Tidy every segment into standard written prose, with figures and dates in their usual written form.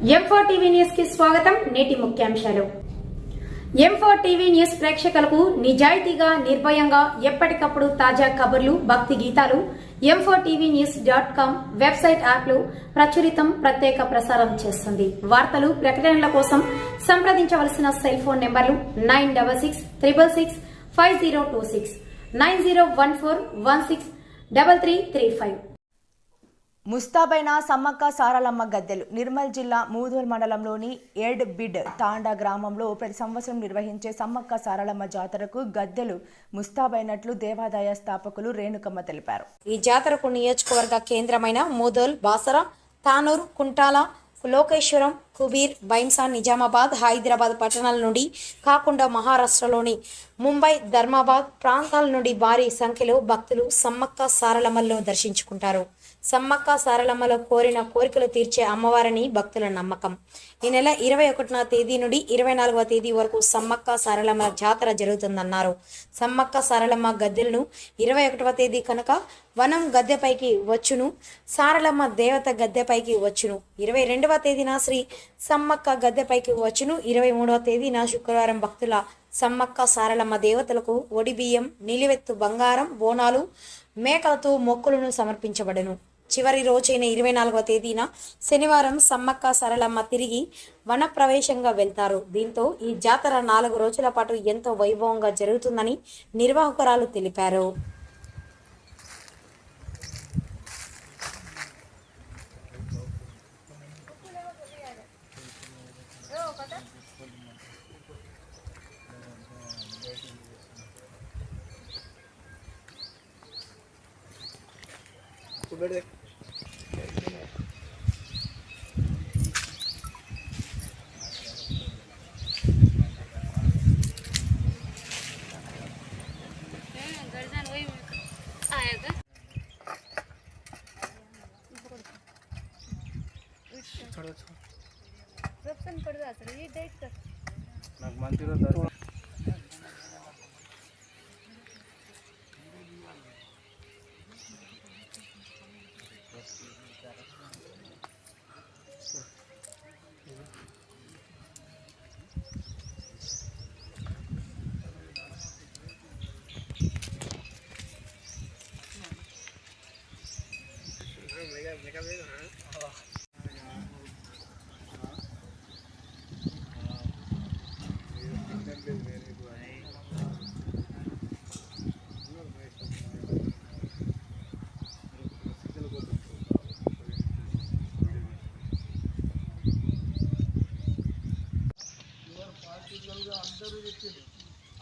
M4 TV news కి స్వాగతం. నేటి ముఖ్యాంశాలు. M4 టీవీ న్యూస్ ప్రేక్షకులకు నిజాయితీగా, నిర్భయంగా ఎప్పటికప్పుడు తాజా కబుర్లు, భక్తి గీతాలు m4tvnews.com వెబ్సైట్ యాప్లు ప్రచురితం, ప్రత్యేక ప్రసారం చేస్తుంది. వార్తలు, ప్రకటనల కోసం సంప్రదించవలసిన సెల్ ఫోన్ నెంబర్లు 9666665026 9014163335. ముస్తాబైన సమ్మక్క సారలమ్మ గద్దెలు. నిర్మల్ జిల్లా మూదోల్ మండలంలోని ఎడ్ బిడ్ తాండా గ్రామంలో ప్రతి సంవత్సరం నిర్వహించే సమ్మక్క సారలమ్మ జాతరకు గద్దెలు ముస్తాబైనట్లు దేవాదాయ స్థాపకులు రేణుకమ్మ తెలిపారు. ఈ జాతరకు నియోజకవర్గ కేంద్రమైన మూదోల్, బాసర, తానూర్, కుంటాల, లోకేశ్వరం, కుబీర్, బైంసా, నిజామాబాద్, హైదరాబాద్ పట్టణాల నుండి కాకుండా మహారాష్ట్రలోని ముంబై, ధర్మాబాద్ ప్రాంతాల నుండి భారీ సంఖ్యలో భక్తులు సమ్మక్క సారలమ్మలను దర్శించుకుంటారు. సమ్మక్క సారలమ్మలో కోరిన కోరికలు తీర్చే అమ్మవారిని భక్తుల నమ్మకం. ఈ నెల 21వ తేదీ నుండి 24వ తేదీ వరకు సమ్మక్క సారలమ్మ జాతర జరుగుతుందన్నారు. సమ్మక్క సారలమ్మ గద్దెలను 21వ తేదీ కనుక వనం గద్దెపైకి వచ్చును, సారలమ్మ దేవత గద్దెపైకి వచ్చును. 22వ తేదీన శ్రీ సమ్మక్క గద్దెపైకి వచ్చును. 23వ తేదీన శుక్రవారం భక్తుల సమ్మక్క సారలమ్మ దేవతలకు ఒడిబియ్యం, నిలువెత్తు బంగారం, బోనాలు, మేకలతో మొక్కులను సమర్పించబడను. చివరి రోజైన 24వ తేదీన శనివారం సమ్మక్క సారలమ్మ తిరిగి వనప్రవేశంగా వెళ్తారు. దీంతో ఈ జాతర 4 రోజుల పాటు ఎంతో వైభవంగా జరుగుతుందని నిర్వాహకురాలు తెలిపారు.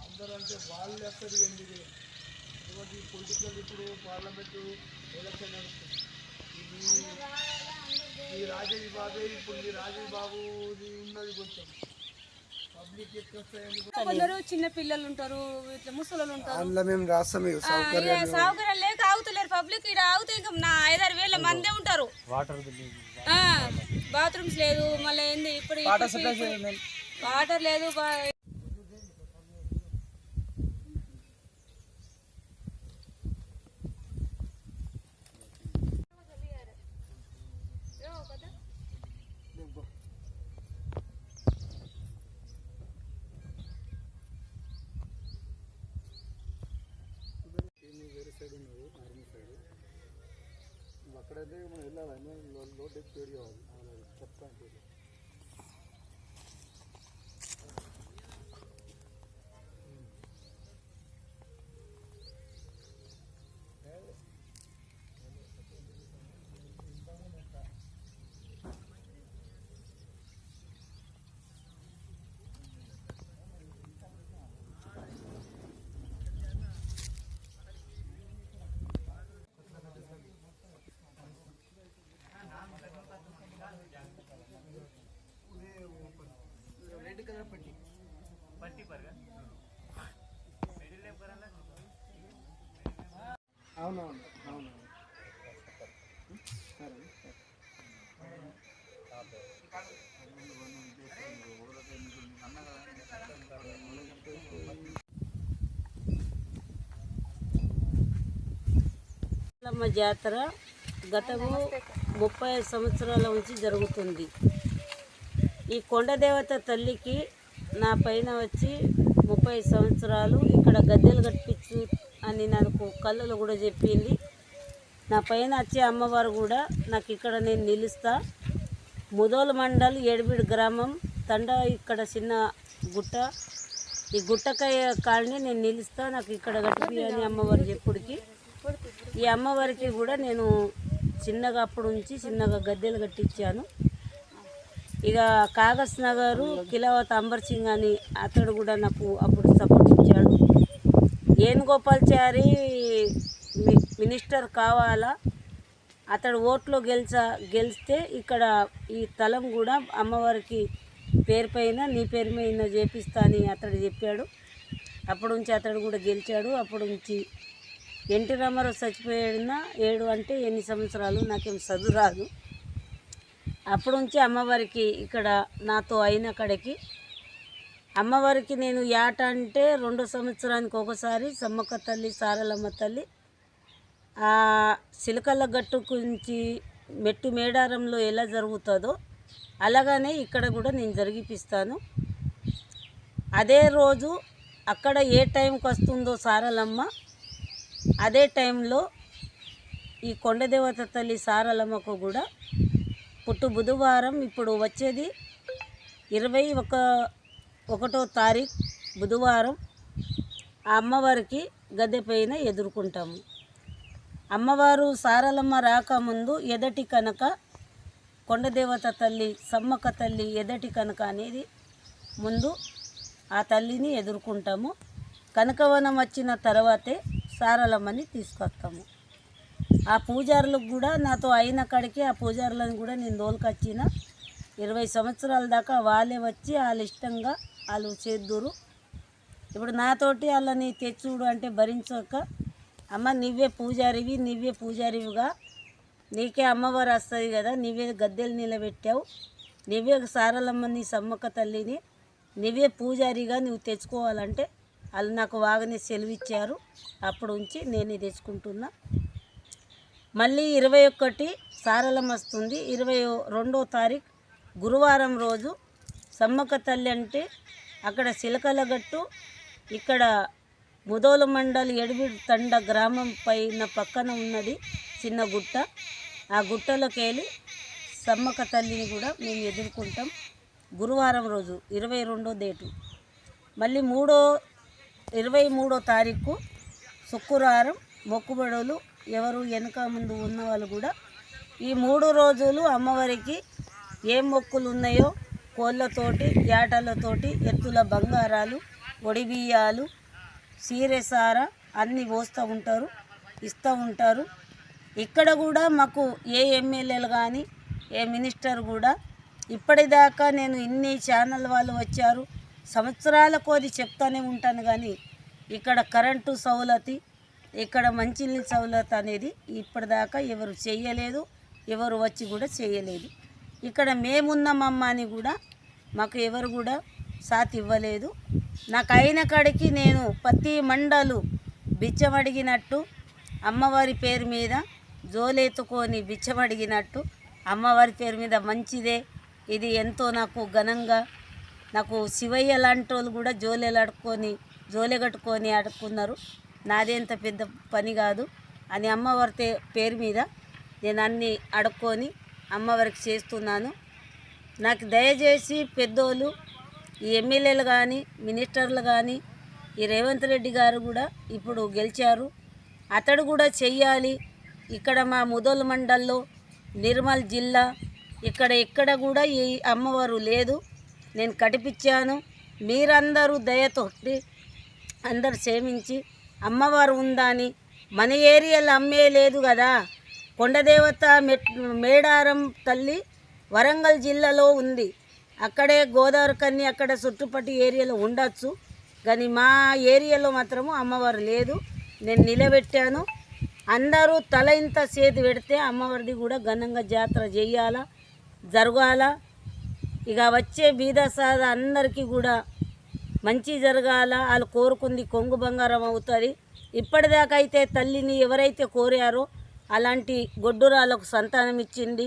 అందరూ అంటే వాళ్ళు ఎక్కడి ఎందుకు పొలిటికల్ ఇప్పుడు పార్లమెంటు ఎలక్షన్ నడుస్తుంది. ఈ రాజేష్ బాబే ఇప్పుడు ఈ రాజేష్ బాబు ఉన్నది కొంచెం పబ్లిక్ కొందరు చిన్న పిల్లలు ఉంటారు, ఇట్లా ముసలు ఉంటారు. అందులో మేము రాస్తాం సౌకర్యాలు లేక ఆగుతలేరు పబ్లిక్. ఇక్కడ ఆగితే ఇంకా 5-6 వేల మందే ఉంటారు. బాత్రూమ్స్ లేదు, మళ్ళీ ఏంది ఇప్పుడు వాటర్ లేదు. అక్కడైతే మనం వెళ్ళాలని లోడ్ ఎక్కి కావాలి చెప్తాను. అవునవును అవును సరే సారలమ్మ జాతర గతము 35 సంవత్సరాల నుంచి జరుగుతుంది. ఈ కొండదేవత తల్లికి నా పైన వచ్చి 30 సంవత్సరాలు ఇక్కడ గద్దెలు కట్టించు అని నాకు కళ్ళలో కూడా చెప్పింది. నా పైన వచ్చే అమ్మవారు కూడా నాకు ఇక్కడ నేను నిలుస్తా. ముదోల్ మండల్ ఏడుబిడ్ గ్రామం తండ ఇక్కడ చిన్న గుట్ట, ఈ గుట్టకాయ కాలనీ నేను నిలుస్తా. నాకు ఇక్కడ కట్టిపి అని అమ్మవారు చెప్పుడికి ఈ అమ్మవారికి కూడా నేను చిన్నగా అప్పుడు నుంచి చిన్నగా గద్దెలు కట్టించాను. ఇక కాగస్ నగరు కిలావత్ అంబర్ సింగ్ అని అతడు కూడా నాకు అప్పుడు సపోర్ట్ ఇచ్చాడు. ఏనుగోపాల్చారి మినిస్టర్ కావాలా, అతడు ఓట్లో గెలిస్తే ఇక్కడ ఈ స్థలం కూడా అమ్మవారికి పేరు పైన నీ పేరు మీద చేపిస్తా అని అతడు చెప్పాడు. అప్పటి నుంచి అతడు కూడా గెలిచాడు. అప్పటి నుంచి ఎన్టీ రామారావు చచ్చిపోయిన 7 అంటే ఎన్ని సంవత్సరాలు నాకేం చదువు రాదు. అప్పటి నుంచి అమ్మవారికి ఇక్కడ నాతో అయిన కడకి అమ్మవారికి నేను యాట అంటే 2 సంవత్సరానికి ఒకసారి సమ్మక్క తల్లి సారలమ్మ తల్లి ఆ సిలకల్ల గట్టు గురించి మెట్టు మేడారంలో ఎలా జరుగుతుందో అలాగనే ఇక్కడ కూడా నేను జరిగిపిస్తాను. అదే రోజు అక్కడ ఏ టైంకి వస్తుందో సారలమ్మ అదే టైంలో ఈ కొండదేవత తల్లి సారలమ్మకు కూడా పుట్టు బుధవారం ఇప్పుడు వచ్చేది 21వ తారీఖు బుధవారం ఆ అమ్మవారికి గద్దె పైన ఎదుర్కొంటాము. అమ్మవారు సారలమ్మ రాకముందు ఎదటి కనుక కొండదేవత తల్లి సమ్మక్క తల్లి ఎదటి కనుక అనేది ముందు ఆ తల్లిని ఎదుర్కొంటాము. కనకవనం వచ్చిన తర్వాతే సారలమ్మని తీసుకొస్తాము. ఆ పూజారులకు కూడా నాతో అయిన కాడికి ఆ పూజారులను కూడా నేను దోలుకొచ్చిన 20 సంవత్సరాల దాకా వాళ్ళే వచ్చి వాళ్ళ ఇష్టంగా వాళ్ళు చేద్దురు. ఇప్పుడు నాతోటి వాళ్ళని తెచ్చుడు అంటే భరించక అమ్మ నువ్వే పూజారివిగా నీకే అమ్మవారు వస్తుంది కదా, నువ్వే గద్దెలు నిలబెట్టావు, నువ్వే సారలమ్మని సమ్మక్క తల్లిని నువ్వే పూజారిగా నువ్వు తెచ్చుకోవాలంటే వాళ్ళు నాకు వాగనే సెలవిచ్చారు. అప్పుడు నుంచి నేను తెచ్చుకుంటున్నా. మళ్ళీ 21 సారలమ్మ వస్తుంది. 22వ తారీఖు గురువారం రోజు సమ్మక్క తల్లి అంటే అక్కడ సిలకలగట్టు ఇక్కడ ముదోలు మండలి ఎడుబిడ్ తండ గ్రామం పైన పక్కన ఉన్నది చిన్న గుట్ట. ఆ గుట్టలోకి వెళ్ళి సమ్మక్క తల్లిని కూడా మేము ఎదుర్కొంటాం. గురువారం రోజు 22వ డేటు. మళ్ళీ 23వ తారీఖు శుక్రవారం మొక్కుబడులు ఎవరు వెనక ముందు ఉన్న వాళ్ళు కూడా ఈ 3 రోజులు అమ్మవారికి ఏం మొక్కులు ఉన్నాయో కోళ్ళతోటి యాటలతోటి ఎత్తుల బంగారాలు ఒడిబియ్యాలు సీరెసార అన్నీ పోస్తూ ఉంటారు, ఇస్తూ ఉంటారు. ఇక్కడ కూడా మాకు ఏ ఎమ్మెల్యేలు కానీ ఏ మినిస్టర్ కూడా ఇప్పటిదాకా నేను ఇన్ని ఛానల్ వాళ్ళు వచ్చారు సంవత్సరాల కోది చెప్తానే ఉంటాను కానీ ఇక్కడ కరెంటు సౌలతి ఇక్కడ మంచినీళ్ళ సౌలత అనేది ఇప్పటిదాకా ఎవరు చేయలేదు, ఎవరు వచ్చి కూడా చేయలేదు. ఇక్కడ మేమున్నామమ్మ అని కూడా మాకు ఎవరు కూడా సాత్ ఇవ్వలేదు. నాకు అయిన కాడికి నేను ప్రతి మండలు బిచ్చమడిగినట్టు అమ్మవారి పేరు మీద జోలెత్తుకొని బిచ్చమడిగినట్టు అమ్మవారి పేరు మీద మంచిదే ఇది ఎంతో నాకు ఘనంగా నాకు శివయ్య లాంటి వాళ్ళు కూడా జోలె కట్టుకొని అడుక్కున్నారు. నాదేంత పెద్ద పని కాదు అని అమ్మవారి పేరు మీద నేను అన్నీ అడుక్కొని అమ్మవారికి చేస్తున్నాను. నాకు దయచేసి పెద్దోళ్ళు ఈ ఎమ్మెల్యేలు కానీ మినిస్టర్లు కానీ ఈ రేవంత్ రెడ్డి గారు కూడా ఇప్పుడు గెలిచారు, అతడు కూడా చెయ్యాలి. ఇక్కడ మా ముదోల్ మండల్లో నిర్మల్ జిల్లా ఎక్కడ కూడా ఈ అమ్మవారు లేదు. నేను కటిపించాను. మీరందరూ దయతోటి అందరు క్షమించి అమ్మవారు ఉందా అని మన ఏరియాలో అమ్మే లేదు కదా. కొండదేవత మేడారం తల్లి వరంగల్ జిల్లాలో ఉంది. అక్కడే గోదావరి కన్ని అక్కడ చుట్టుపట్టి ఏరియాలో ఉండొచ్చు కానీ మా ఏరియాలో మాత్రము అమ్మవారు లేదు. నేను నిలబెట్టాను. అందరూ తల ఇంత చేతి పెడితే అమ్మవారిది కూడా ఘనంగా జాతర చెయ్యాలా, జరగాల. ఇక వచ్చే బీదసాద అందరికీ కూడా మంచి జరగాల. వాళ్ళు కోరుకుంది కొంగు బంగారం అవుతుంది. ఇప్పటిదాకా అయితే తల్లిని ఎవరైతే కోరారో అలాంటి గొడ్డురాలకు సంతానం ఇచ్చింది.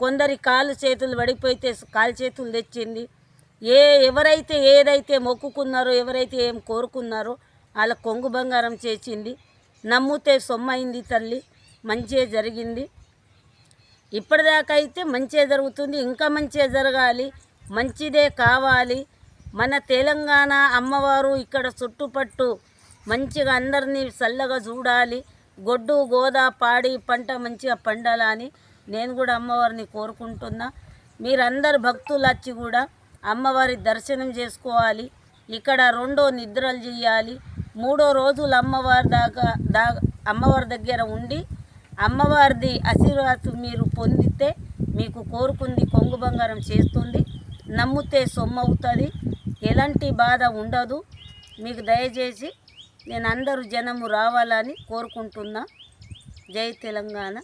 కొందరి కాలు చేతులు పడిపోతే కాలు చేతులు తెచ్చింది. ఎవరైతే ఏదైతే మొక్కుకున్నారో, ఎవరైతే ఏం కోరుకున్నారో వాళ్ళ కొంగు బంగారం చేసింది. నమ్మితే సొమ్మైంది తల్లి, మంచిగా జరిగింది. ఇప్పటిదాకా అయితే మంచిగా జరుగుతుంది, ఇంకా మంచిగా జరగాలి, మంచిదే కావాలి. మన తెలంగాణ అమ్మవారు ఇక్కడ చుట్టుపట్టు మంచిగా అందరినీ చల్లగా చూడాలి, గొడ్డు గోదా పాడి పంట మంచిగా పండాలని నేను కూడా అమ్మవారిని కోరుకుంటున్నా. మీరందరు భక్తులు వచ్చి కూడా అమ్మవారి దర్శనం చేసుకోవాలి. ఇక్కడ 2 నిద్రలు చేయాలి, 3వ రోజులు అమ్మవారి దగ్గర ఉండి అమ్మవారిది ఆశీర్వాదం మీరు పొందితే మీకు కోరుకుంది కొంగు బంగారం చేస్తుంది. నమ్మితే సొమ్మవుతుంది, ఎలాంటి బాధ ఉండదు. మీకు దయచేసి నేను అందరూ జనము రావాలని కోరుకుంటున్నా. జై తెలంగాణ.